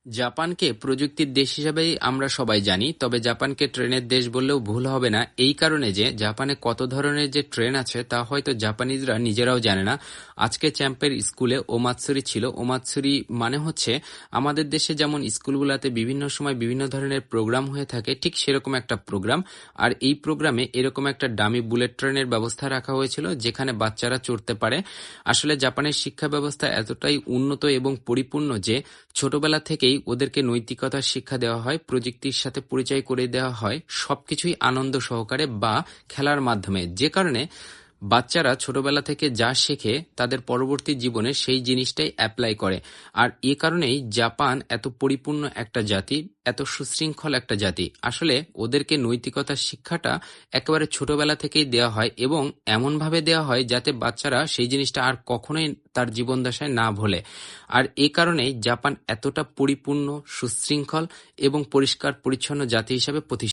জাপানকে প্রযুক্তির দেশ হিসাবেই আমরা সবাই জানি, তবে জাপানকে ট্রেনের দেশ বললেও ভুল হবে না, এই কারণে যে জাপানে কত ধরনের যে ট্রেন আছে তা হয়তো জাপানিজরা নিজেরাও জানে না। আজকে চ্যাম্পের স্কুলে ওমাৎসুরি ছিল। ওমাৎসুরি মানে হচ্ছে আমাদের দেশে যেমন স্কুলগুলোতে বিভিন্ন সময় বিভিন্ন ধরনের প্রোগ্রাম হয়ে থাকে, ঠিক সেরকম একটা প্রোগ্রাম। আর এই প্রোগ্রামে এরকম একটা ডামি বুলেট ট্রেনের ব্যবস্থা রাখা হয়েছিল যেখানে বাচ্চারা চড়তে পারে। আসলে জাপানের শিক্ষা ব্যবস্থা এতটাই উন্নত এবং পরিপূর্ণ যে ছোটবেলা থেকেই ওদেরকে নৈতিকতার শিক্ষা দেওয়া হয়, প্রযুক্তির সাথে পরিচয় করে দেওয়া হয়, সবকিছুই আনন্দ সহকারে বা খেলার মাধ্যমে, যে কারণে বাচ্চারা ছোটবেলা থেকে যা শেখে তাদের পরবর্তী জীবনে সেই জিনিসটাই অ্যাপ্লাই করে। আর এ কারণেই জাপান এত পরিপূর্ণ একটা জাতি, এত সুশৃঙ্খল একটা জাতি। আসলে ওদেরকে নৈতিকতার শিক্ষাটা একেবারে ছোটবেলা থেকেই দেওয়া হয় এবং এমনভাবে দেওয়া হয় যাতে বাচ্চারা সেই জিনিসটা আর কখনোই তার জীবন দশায় না ভোলে। আর এ কারণেই জাপান এতটা পরিপূর্ণ, সুশৃঙ্খল এবং পরিষ্কার পরিচ্ছন্ন জাতি হিসাবে প্রতিষ্ঠিত।